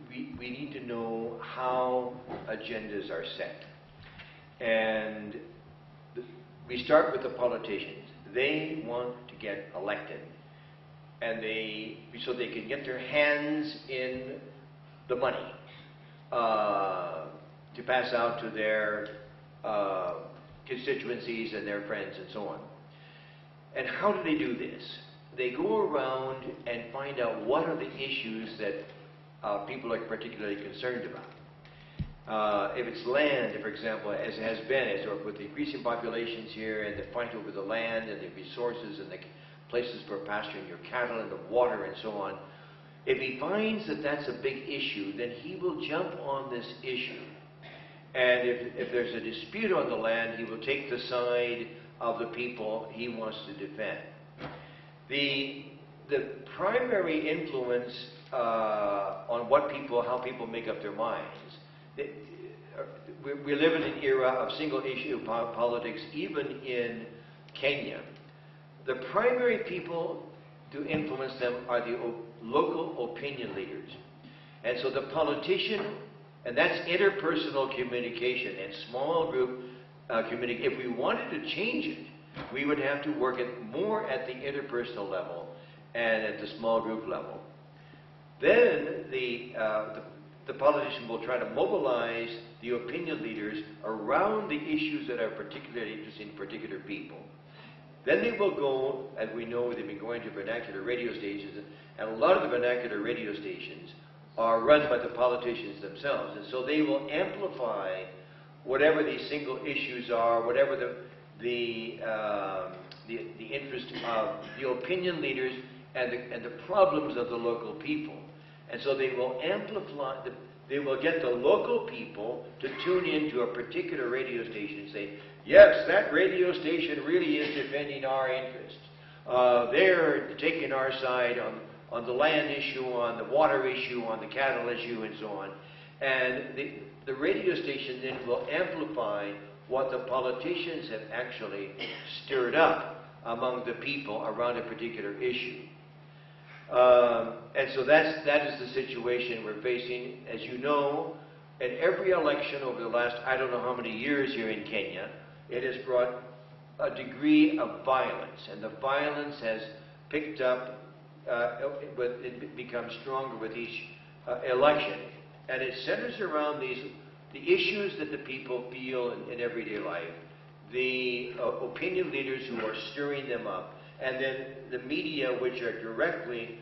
we need to know how agendas are set. And we start with the politicians. They want to get elected, and so they can get their hands in the money to pass out to their constituencies and their friends and so on. And how do they do this? They go around and find out what are the issues that people are particularly concerned about. If it's land, for example, as has been, with the increasing populations here and the fight over the land and the resources and the places for pasturing your cattle and the water and so on, if he finds that that's a big issue, then he will jump on this issue. And if there's a dispute on the land, he will take the side of the people he wants to defend. The primary influence on how people make up their minds, we live in an era of single issue politics, even in Kenya. The primary people to influence them are the local opinion leaders. And so the politician, and that's interpersonal communication and small group communication. If we wanted to change it, we would have to work it more at the interpersonal level and at the small group level. Then the politician will try to mobilize the opinion leaders around the issues that are particularly interesting to particular people. Then they will go, as we know, they've been going to vernacular radio stations, and a lot of the vernacular radio stations are run by the politicians themselves. And so they will amplify whatever these single issues are, whatever the interest of the opinion leaders and the problems of the local people. And so they will amplify, they will get the local people to tune into a particular radio station and say, yes, that radio station really is defending our interests. They're taking our side on the land issue, on the water issue, on the cattle issue, and so on. And the radio station then will amplify what the politicians have actually stirred up among the people around a particular issue. And so that is the situation we're facing. As you know, at every election over the last, I don't know how many years here in Kenya, it has brought a degree of violence, and the violence has picked up, it becomes stronger with each election. And it centers around the issues that the people feel in everyday life, the opinion leaders who are stirring them up, and then the media, which are directly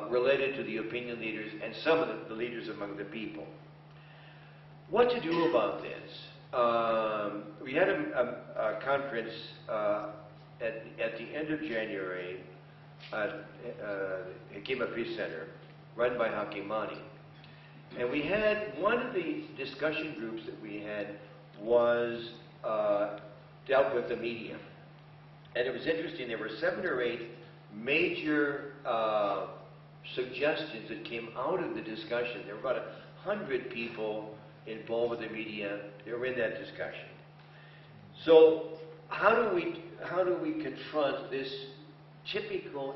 related to the opinion leaders and some of the leaders among the people. What to do about this? We had a conference at the end of January at Hekima Peace Center, run by Hakimani. And we had, one of the discussion groups that we had was dealt with the media. And it was interesting, there were 7 or 8 major suggestions that came out of the discussion. There were about 100 people involved with the media. They were in that discussion. So how do we confront this typical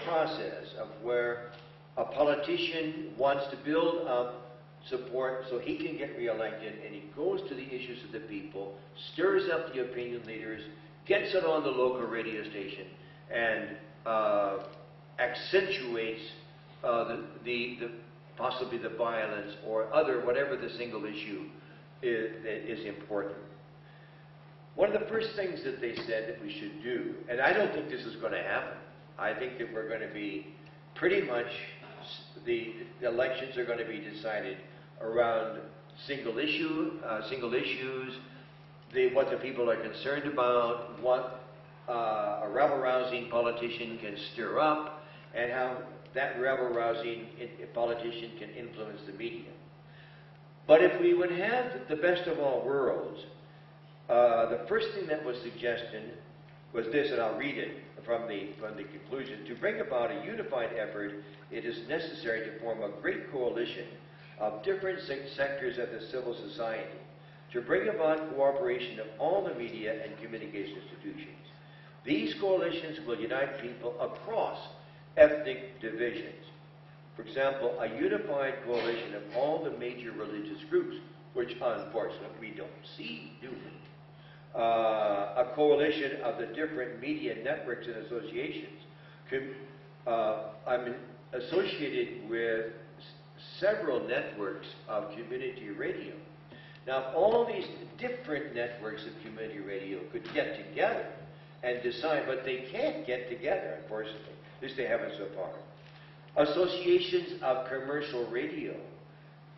process of where a politician wants to build up support so he can get reelected, and he goes to the issues of the people, stirs up the opinion leaders, gets it on the local radio station, and accentuates possibly the violence or whatever the single issue is important. One of the first things that they said that we should do, and I don't think this is going to happen, I think that we're going to be pretty much, the elections are going to be decided around single issues, what the people are concerned about, what a rebel-rousing politician can stir up, and how that rebel-rousing politician can influence the media. But if we would have the best of all worlds, the first thing that was suggested was this, and I'll read it from the conclusion. To bring about a unified effort, it is necessary to form a great coalition of different sectors of the civil society to bring about cooperation of all the media and communication institutions. These coalitions will unite people across ethnic divisions. For example, a unified coalition of all the major religious groups, which unfortunately we don't see, do we? A coalition of the different media networks and associations. I'm associated with several networks of community radio. Now, if all these different networks of community radio could get together and decide, but they can't get together, unfortunately. At least they haven't so far. Associations of commercial radio,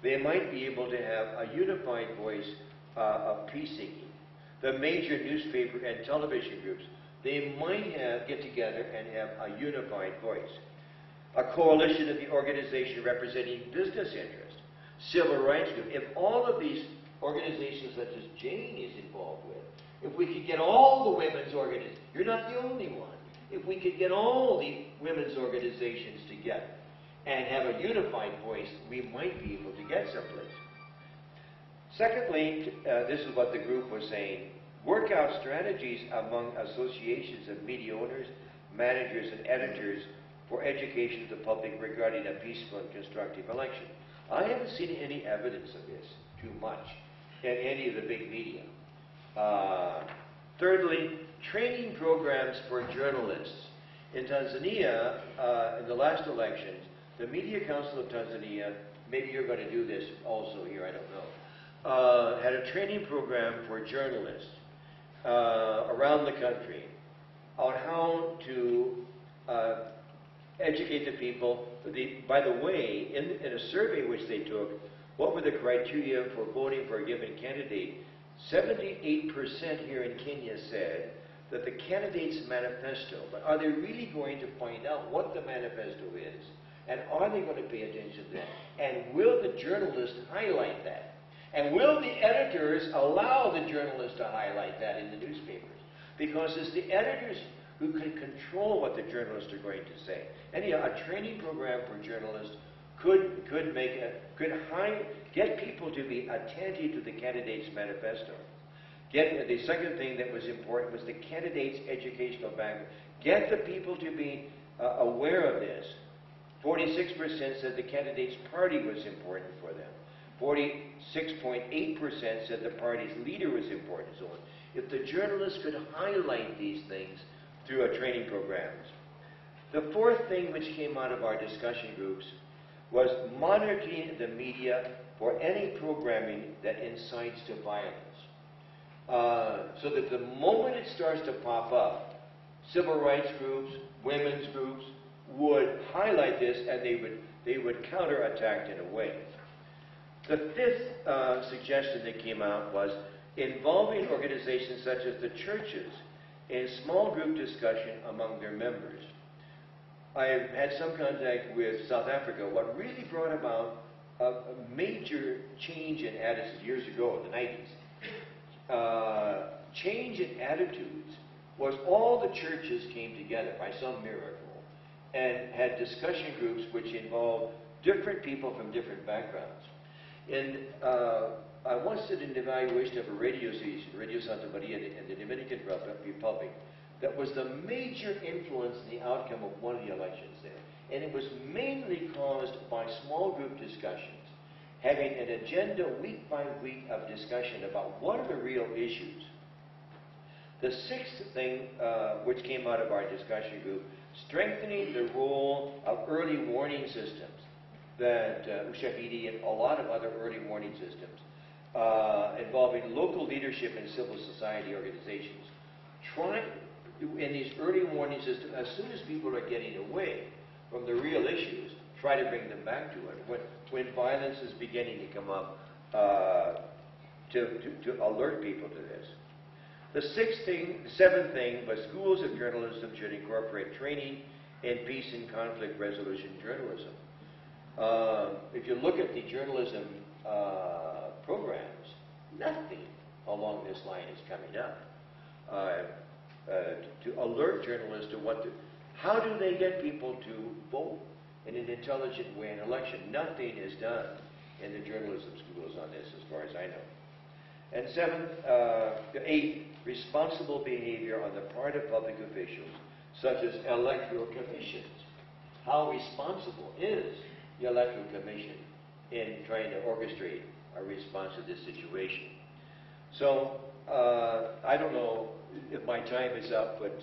they might be able to have a unified voice of peace-seeking. The major newspaper and television groups, they might get together and have a unified voice. A coalition of the organization representing business interests, civil rights group. If all of these organizations such as Jane is involved with, if we could get all the women's organizations, you're not the only one. If we could get all the women's organizations together and have a unified voice, we might be able to get someplace. Secondly, this is what the group was saying, work out strategies among associations of media owners, managers, and editors for education of the public regarding a peaceful and constructive election. I haven't seen any evidence of this too much in any of the big media. Thirdly, training programs for journalists. In Tanzania, in the last elections, the Media Council of Tanzania, maybe you're going to do this also here, I don't know, had a training program for journalists around the country on how to educate the people. By the way, in a survey which they took, what were the criteria for voting for a given candidate? 78% here in Kenya said that the candidate's manifesto, but are they really going to find out what the manifesto is? And are they going to pay attention to that? And will the journalist highlight that? And will the editors allow the journalists to highlight that in the newspapers? Because it's the editors who can control what the journalists are going to say. Anyhow, a training program for journalists could get people to be attentive to the candidate's manifesto. The second thing that was important was the candidate's educational background. Get the people to be aware of this. 46% said the candidate's party was important for them. 46.8% said the party's leader was important, and so on. If the journalists could highlight these things through our training programs. The fourth thing which came out of our discussion groups was monitoring the media for any programming that incites to violence. So that the moment it starts to pop up, civil rights groups, women's groups would highlight this, and they would counterattack in a way. The fifth suggestion that came out was involving organizations such as the churches in small group discussion among their members. I have had some contact with South Africa. What really brought about a major change in attitudes years ago in the 90s, change in attitudes was all the churches came together by some miracle and had discussion groups which involved different people from different backgrounds. And I once did an evaluation of a radio station, Radio Santa Maria in the Dominican Republic, that was the major influence in the outcome of one of the elections there. And it was mainly caused by small group discussions, having an agenda week by week of discussion about what are the real issues. The sixth thing which came out of our discussion group, strengthening the role of early warning systems, that Ushahidi and a lot of other early warning systems, involving local leadership and civil society organizations. In these early warning systems, as soon as people are getting away from the real issues, try to bring them back to it. When violence is beginning to come up, to alert people to this. The seventh thing was schools of journalism should incorporate training in peace and conflict resolution journalism. If you look at the journalism programs, nothing along this line is coming up. To alert journalists to how do they get people to vote in an intelligent way in an election? Nothing is done in the journalism schools on this, as far as I know. And eighth, responsible behavior on the part of public officials, such as electoral commissions. How responsible is the Electoral Commission in trying to orchestrate a response to this situation. So, I don't know if my time is up, but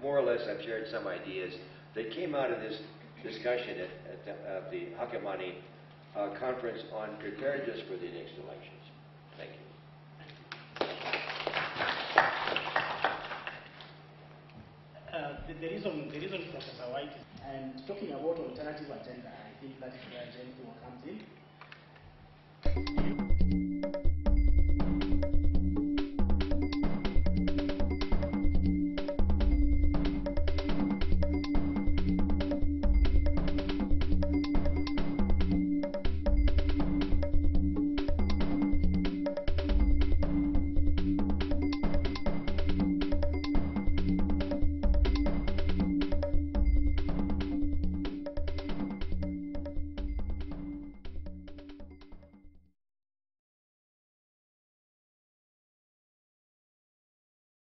more or less I've shared some ideas that came out of this discussion at the Hekima conference on preparedness for the next elections. Thank you. The reason Professor White and talking about alternative agenda, I think that is where Jennifer will come